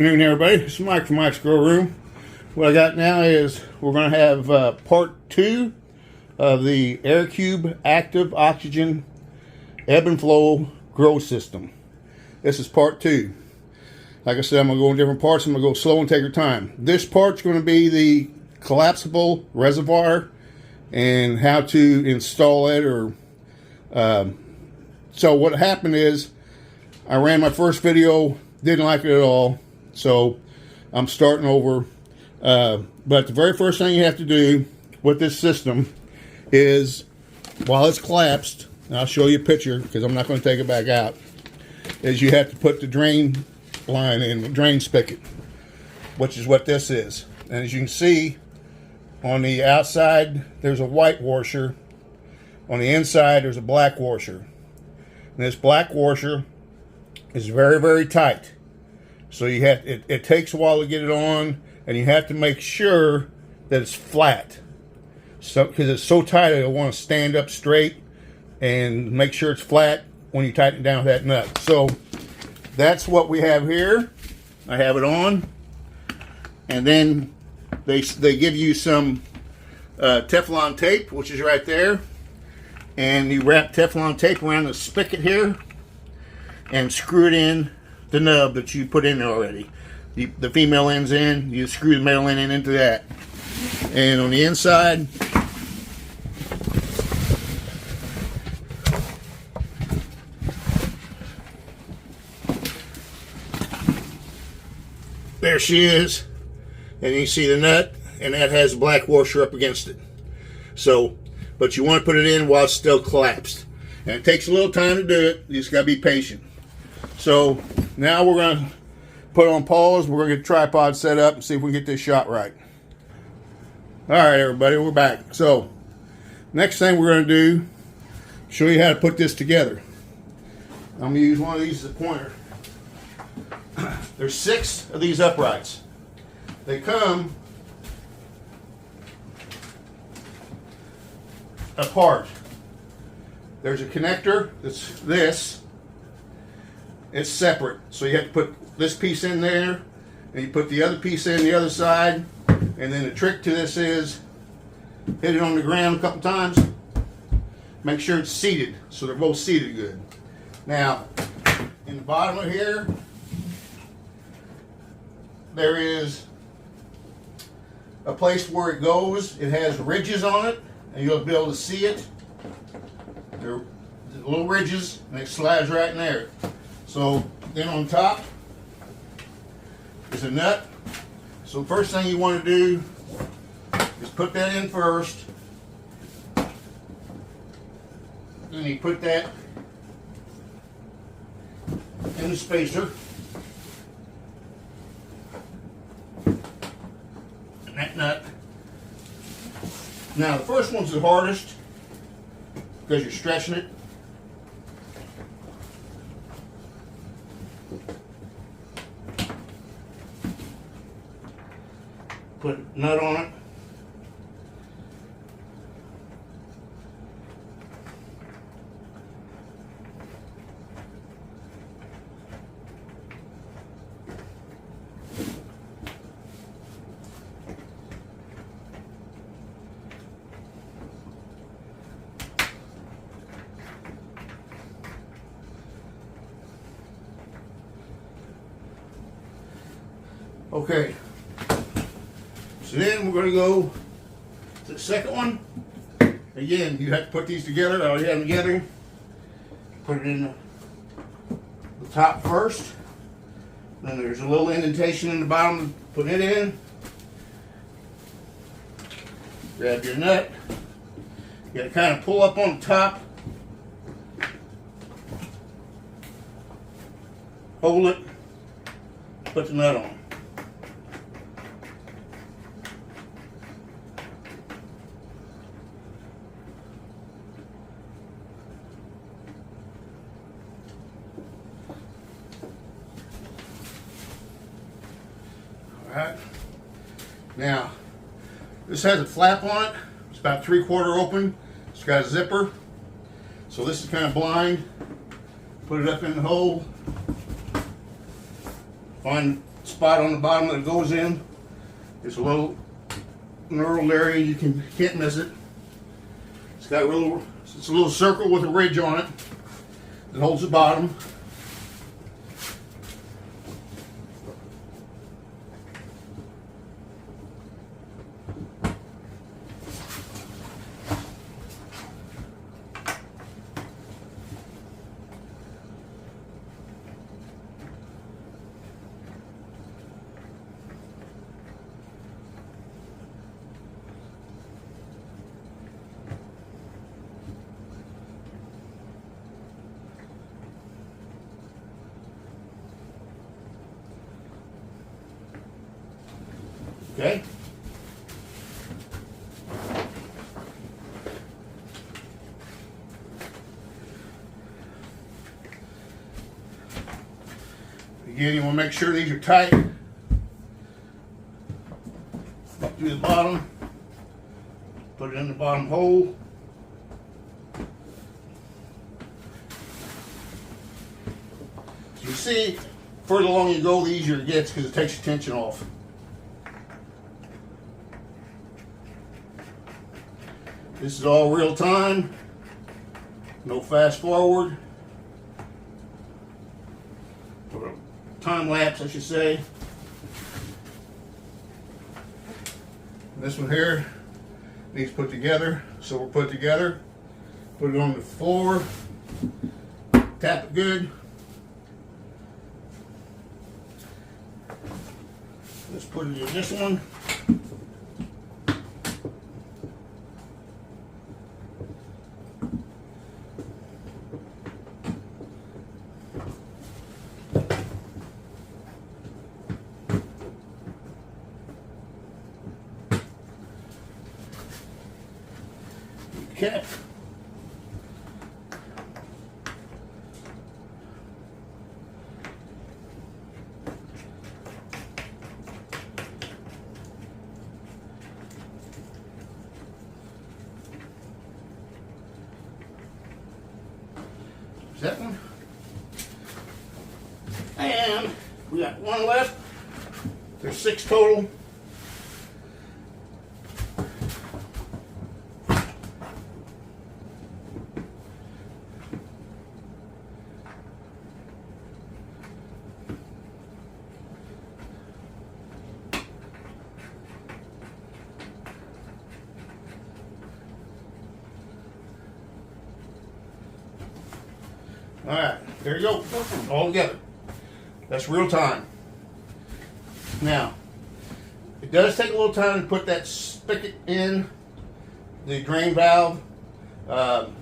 Good evening, everybody. This is Mike from Mike's Grow Room. What I got now is we're going to have part 2 of the AirCube Active Oxygen Ebb and Flow Grow System. This is part 2. Like I said, I'm going to go in different parts. I'm going to go slow and take your time. This part's going to be the collapsible reservoir and how to install it. So what happened is I ran my first video, didn't like it at all. So I'm starting over. But the very first thing you have to do with this system is, while it's collapsed, and I'll show you a picture because I'm not going to take it back out, is you have to put the drain line in, the drain spigot, which is what this is. And as you can see, on the outside there's a white washer. On the inside there's a black washer. And this black washer is very, very tight. So you have it takes a while to get it on, and you have to make sure that it's flat. So because it's so tight, it'll want to stand up straight, and make sure it's flat when you tighten it down with that nut. So that's what we have here. I have it on, and then they give you some Teflon tape, which is right there, and you wrap Teflon tape around the spigot here and screw it in the nub that you put in there already. The female end's in, you screw the male end into that. And on the inside, there she is. And you see the nut, and that has a black washer up against it. So, but you want to put it in while it's still collapsed. And it takes a little time to do it. You just got to be patient. So now we're going to put it on pause. We're going to get the tripod set up and see if we can get this shot right. All right, everybody, we're back. So next thing we're going to do, show you how to put this together. I'm going to use one of these as a pointer. There's 6 of these uprights. They come apart. There's a connector that's this. It's separate, so you have to put this piece in there, and you put the other piece in the other side, and then the trick to this is hit it on the ground a couple times, make sure it's seated, so they're both seated good. Now, in the bottom of here, there is a place where it goes. It has ridges on it, and you'll be able to see it. They're little ridges, and it slides right in there. So then on top is a nut. So first thing you want to do is put that in first. Then you put that in the spacer. And that nut. Now the first one's the hardest because you're stretching it. Put a nut on it. Okay. So then we're going to go to the second one. Again, you have to put these together. I already have them together. Put it in the top first. Then there's a little indentation in the bottom to put it in. Grab your nut. You got to kind of pull up on the top. Hold it. Put the nut on. Alright, now this has a flap on it. It's about 3/4 open. It's got a zipper. So this is kind of blind. Put it up in the hole. Find spot on the bottom that it goes in. It's a little knurled area. You can't miss it. It's got it's a little circle with a ridge on it that holds the bottom. Okay. Again, you want to make sure these are tight. Up to the bottom. Put it in the bottom hole. So you see, further along you go, the easier it gets because it takes your tension off. This is all real time, no fast forward, or time lapse I should say. And this one here needs put together, so we'll put it together, put it on the floor, tap it good. Let's put it in this one. Okay. That one. And we got one left. There's 6 total. All right, there you go, all together. That's real time. Now, it does take a little time to put that spigot in the drain valve, but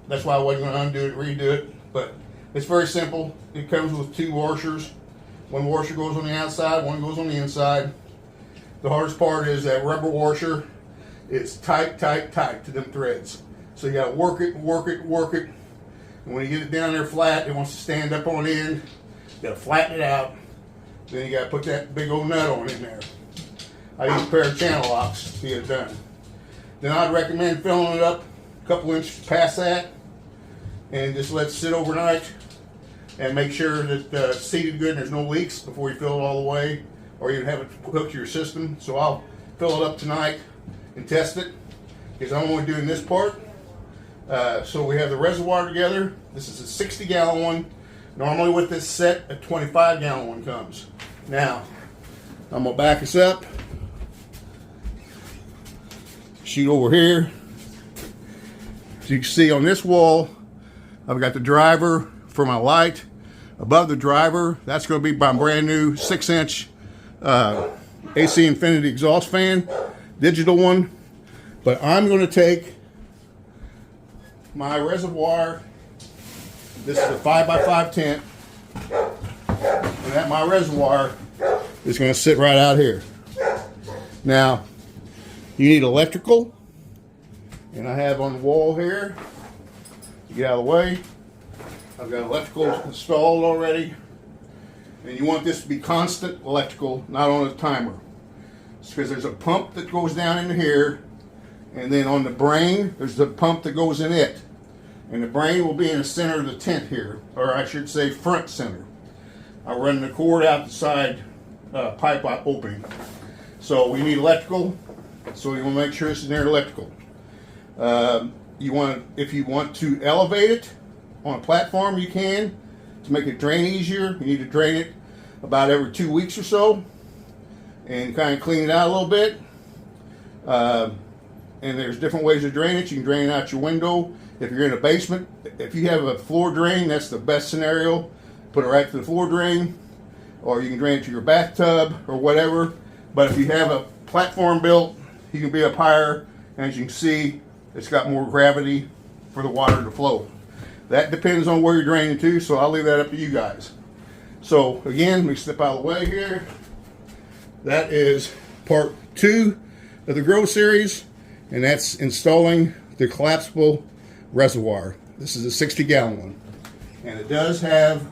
that's why I wasn't going to undo it, redo it. But it's very simple. It comes with 2 washers. One washer goes on the outside, one goes on the inside. The hardest part is that rubber washer is tight to them threads. So you got to work it. And when you get it down there flat, it wants to stand up on end. You got to flatten it out. Then you got to put that big old nut on in there. I use a pair of channel locks to get it done. Then I'd recommend filling it up a couple inches past that and just let it sit overnight and make sure that it's seated good and there's no leaks before you fill it all the way, or you have it hooked to your system. So I'll fill it up tonight and test it because I'm only doing this part. So we have the reservoir together. This is a 60-gallon one. Normally with this set, a 25-gallon one comes. Now, I'm going to back us up. Shoot over here. As you can see on this wall, I've got the driver for my light. Above the driver, that's going to be my brand new 6-inch AC Infinity exhaust fan, digital one. But I'm going to take my reservoir. This is a 5x5 tent, and that my reservoir is going to sit right out here. Now, you need electrical, and I have on the wall here, to get out of the way, I've got electrical installed already, and you want this to be constant electrical, not on a timer. It's because there's a pump that goes down into here, and then on the brain, there's the pump that goes in it. And the brain will be in the center of the tent here, or I should say front center. I run the cord out the side pipe opening. So we need electrical. So you want to make sure this is near electrical. If you want to elevate it on a platform, you can. To make it drain easier, you need to drain it about every 2 weeks or so and kind of clean it out a little bit. And there's different ways to drain it. You can drain it out your window. If you're in a basement, if you have a floor drain, that's the best scenario. Put it right to the floor drain, or you can drain it to your bathtub or whatever. But if you have a platform built, you can be up higher, and as you can see, it's got more gravity for the water to flow. That depends on where you're draining to, so I'll leave that up to you guys. So again, let me step out of the way here. That is part 2 of the Grow series, and that's installing the collapsible reservoir. This is a 60-gallon one, and it does have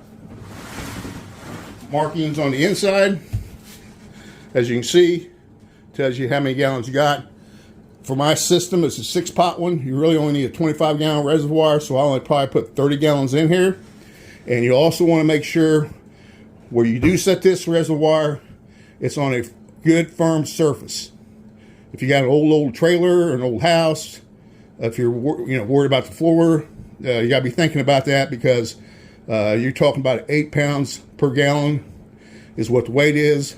markings on the inside. As you can see, tells you how many gallons you got. For my system, it's a 6-pot one. You really only need a 25-gallon reservoir, so I'll only probably put 30 gallons in here. And you also want to make sure where you do set this reservoir, it's on a good firm surface. If you got an old trailer or an old house, if you're worried about the floor, you got to be thinking about that, because you're talking about 8 pounds per gallon is what the weight is.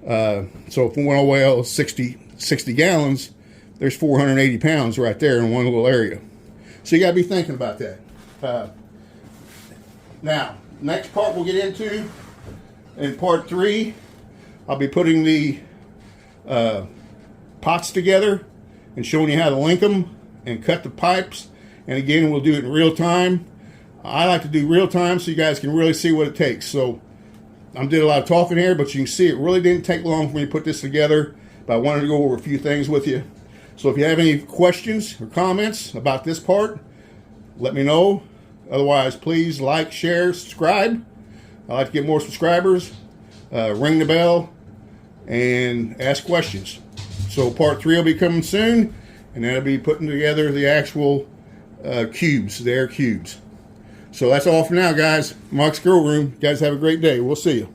So if we went all the way out 60 gallons, there's 480 pounds right there in one little area. So you got to be thinking about that. Now, next part we'll get into, in part 3, I'll be putting the pots together and showing you how to link them and cut the pipes. And again, we'll do it in real time. I like to do real time so you guys can really see what it takes. So I did a lot of talking here, but you can see it really didn't take long for me to put this together. But I wanted to go over a few things with you. So if you have any questions or comments about this part, let me know. Otherwise, please like, share, subscribe. I like to get more subscribers. Ring the bell and ask questions. So part 3 will be coming soon, and then I'll be putting together the actual cubes, the AirCubes. So that's all for now, guys. Mark's Grow Room. You guys have a great day. We'll see you.